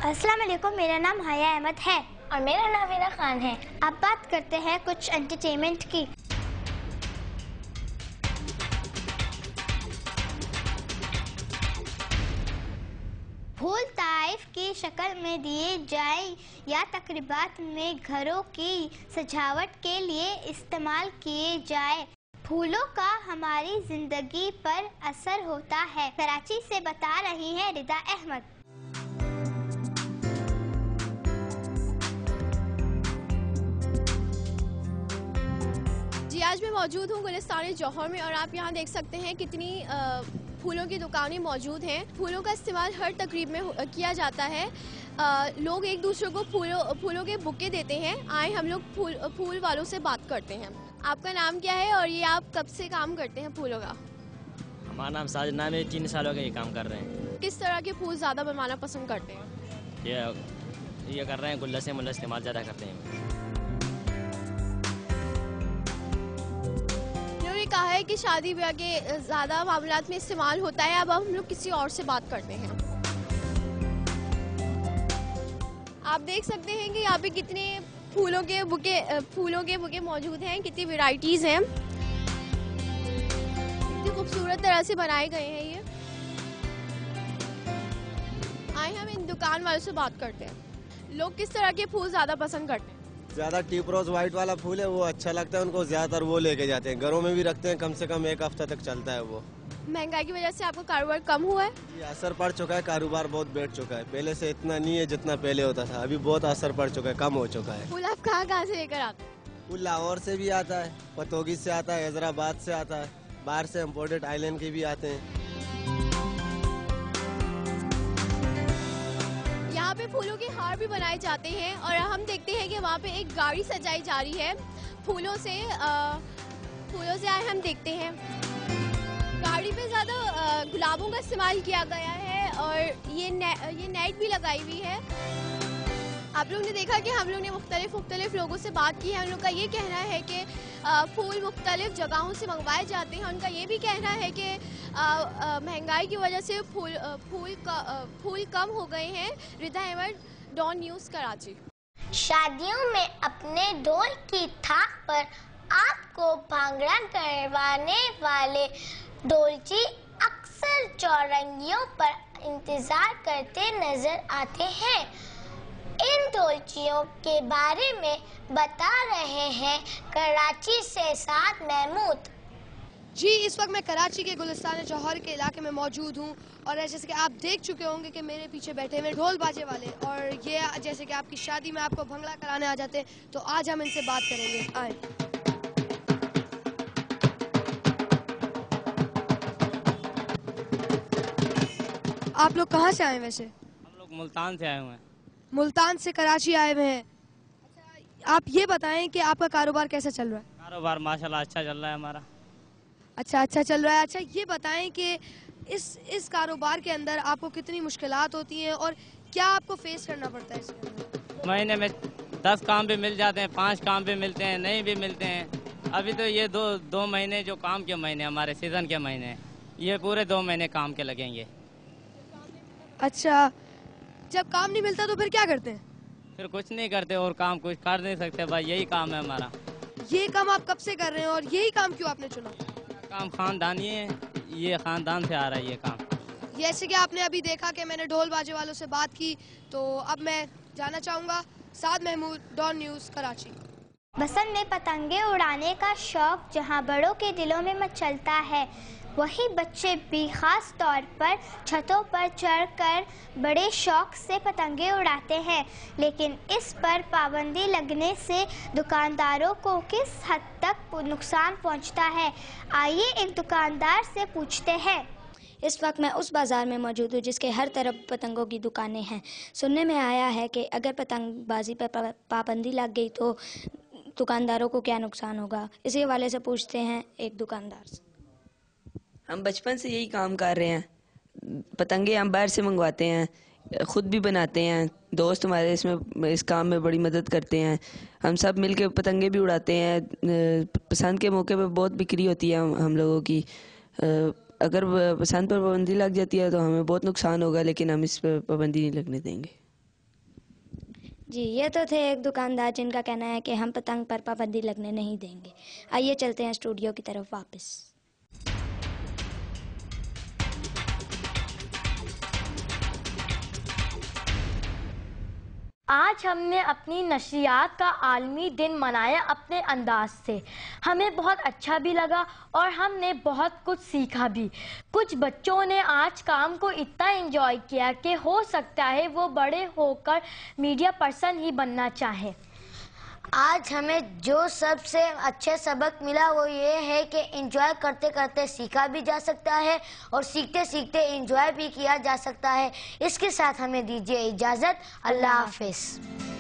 अस्सलाम वालेकुम, मेरा नाम हाया अहमद है और मेरा नाम हिना खान है। अब बात करते हैं कुछ एंटरटेनमेंट की। फूल ताइफ की शक्ल में दिए जाए या तकरीबात में घरों की सजावट के लिए इस्तेमाल किए जाए, फूलों का हमारी जिंदगी पर असर होता है। कराची से बता रही है रिदा अहमद। जी, आज मैं मौजूद हूँ गुलिस्तान जौहर में और आप यहाँ देख सकते हैं कितनी फूलों की दुकानें मौजूद हैं। फूलों का इस्तेमाल हर तकरीब में किया जाता है। लोग एक दूसरे को फूलों के बुके देते हैं। आए हम लोग फूल वालों से बात करते हैं। आपका नाम क्या है और ये आप कब से काम करते हैं फूलों का? हमारा नाम साजिद नाम है। 3 साल हो गए ये काम कर रहे हैं। किस तरह के फूल ज़्यादा बनवाना पसंद करते हैं? ये कर रहे हैं, गुलदस्ते मुल्ला इस्तेमाल ज़्यादा करते हैं। कहा है कि शादी ब्याह के ज़्यादा मामलात में इस्तेमाल होता है। अब हम लोग किसी और से बात करते हैं। आप देख सकते हैं कि यहाँ पे कितने फूलों के बुके मौजूद हैं, कितनी वैरायटीज़ हैं, कितनी खूबसूरत तरह से बनाए गए हैं ये। आए हम इन दुकान वालों से बात करते हैं। लोग किस तरह के फूल ज़्यादा पसंद करते हैं? ज़्यादा टीप रोज वाइट वाला फूल है, वो अच्छा लगता है उनको, ज़्यादातर वो लेके जाते हैं। घरों में भी रखते हैं, कम से कम 1 हफ्ता तक चलता है वो। महंगाई की वजह से आपका कारोबार कम हुआ है? ये असर पड़ चुका है, कारोबार बहुत बैठ चुका है। पहले से इतना नहीं है जितना पहले होता था, अभी बहुत असर पड़ चुका है, कम हो चुका है। फूल आप कहाँ से लेकर आते हैं? फूल लाहौर से भी आता है, पतोगी से आता है, हैदराबाद से आता है, बाहर से इम्पोर्टेड आइलैंड के भी आते हैं। यहाँ पे फूलों के हार भी बनाए जाते हैं और हम देखते हैं कि वहाँ पे एक गाड़ी सजाई जा रही है फूलों से आए हम देखते हैं। गाड़ी पे ज़्यादा गुलाबों का इस्तेमाल किया गया है और ये नेट भी लगाई हुई है। आप लोगों ने देखा कि हम लोग ने मुख्तलिफ लोगों से बात की है। उन लोग का ये कहना है कि फूल मुख्तलिफ जगहों से मंगवाए जाते हैं। उनका ये भी कहना है कि महंगाई की वजह से फूल कम हो गए हैं। रिदा अहमद, डॉन न्यूज़, कराची। शादियों में अपने ढोल की थाप पर आपको भांगड़ा करवाने वाले ढोलची अक्सर चौरंगियों पर इंतजार करते नजर आते हैं। इन ढोलचियों के बारे में बता रहे हैं कराची से साद महमूद। जी, इस वक्त मैं कराची के गुलिस्तान जौहर के इलाके में मौजूद हूँ और जैसे कि आप देख चुके होंगे कि मेरे पीछे बैठे हुए ढोल बाजे वाले, और ये जैसे कि आपकी शादी में आपको भंगड़ा कराने आ जाते हैं, तो आज हम इनसे बात करेंगे। आए। आप लोग कहाँ से आए वैसे? हम लोग मुल्तान से आए हुए हैं। मुल्तान से कराची आए हुए हैं। अच्छा, आप ये बताएं कि आपका कारोबार कैसा चल रहा है? कारोबार माशाल्लाह अच्छा चल रहा है हमारा। अच्छा चल रहा है। अच्छा, ये बताएं कि इस कारोबार के अंदर आपको कितनी मुश्किलात होती हैं और क्या आपको फेस करना पड़ता है इसके अंदर? महीने में 10 काम भी मिल जाते हैं, 5 काम भी मिलते हैं, नहीं भी मिलते हैं। अभी तो ये दो महीने जो काम के महीने हमारे सीजन के महीने, ये पूरे 2 महीने काम के लगेंगे। अच्छा, जब काम नहीं मिलता तो फिर क्या करते हैं? फिर कुछ नहीं करते और काम कुछ कर नहीं सकते भाई, यही काम है हमारा। ये काम आप कब से कर रहे हैं और यही काम क्यों आपने चुना? काम खानदानी है, ये खानदान से आ रहा है ये काम। जैसे कि आपने अभी देखा कि मैंने ढोल बाजे वालों से बात की, तो अब मैं जाना चाहूँगा। साद महमूद, डॉन न्यूज़, कराची। बसंत में पतंगे उड़ाने का शौक जहां बड़ों के दिलों में मचलता है, वही बच्चे भी खास तौर पर छतों पर चढ़कर बड़े शौक से पतंगे उड़ाते हैं। लेकिन इस पर पाबंदी लगने से दुकानदारों को किस हद तक नुकसान पहुंचता है, आइए एक दुकानदार से पूछते हैं। इस वक्त मैं उस बाज़ार में मौजूद हूँ जिसके हर तरफ पतंगों की दुकानें हैं। सुनने में आया है कि अगर पतंगबाजी पर पाबंदी लग गई तो दुकानदारों को क्या नुकसान होगा। इसी हवाले से पूछते हैं एक दुकानदार से। हम बचपन से यही काम कर रहे हैं, पतंगे हम बाहर से मंगवाते हैं, ख़ुद भी बनाते हैं। दोस्त हमारे इस काम में बड़ी मदद करते हैं। हम सब मिलके पतंगे भी उड़ाते हैं। पसंद के मौके पे बहुत बिक्री होती है हम लोगों की। अगर पसंद पर पाबंदी लग जाती है तो हमें बहुत नुकसान होगा, लेकिन हम इस पर पाबंदी नहीं लगने देंगे। जी, ये तो थे एक दुकानदार जिनका कहना है कि हम पतंग पर पाबंदी लगने नहीं देंगे। आइए चलते हैं स्टूडियो की तरफ वापस। आज हमने अपनी नशरियात का आलमी दिन मनाया अपने अंदाज से। हमें बहुत अच्छा भी लगा और हमने बहुत कुछ सीखा भी। कुछ बच्चों ने आज काम को इतना एंजॉय किया कि हो सकता है वो बड़े होकर मीडिया पर्सन ही बनना चाहे। आज हमें जो सबसे अच्छे सबक मिला वो ये है कि एंजॉय करते करते सीखा भी जा सकता है और सीखते सीखते एंजॉय भी किया जा सकता है। इसके साथ हमें दीजिए इजाज़त। अल्लाह हाफिज़।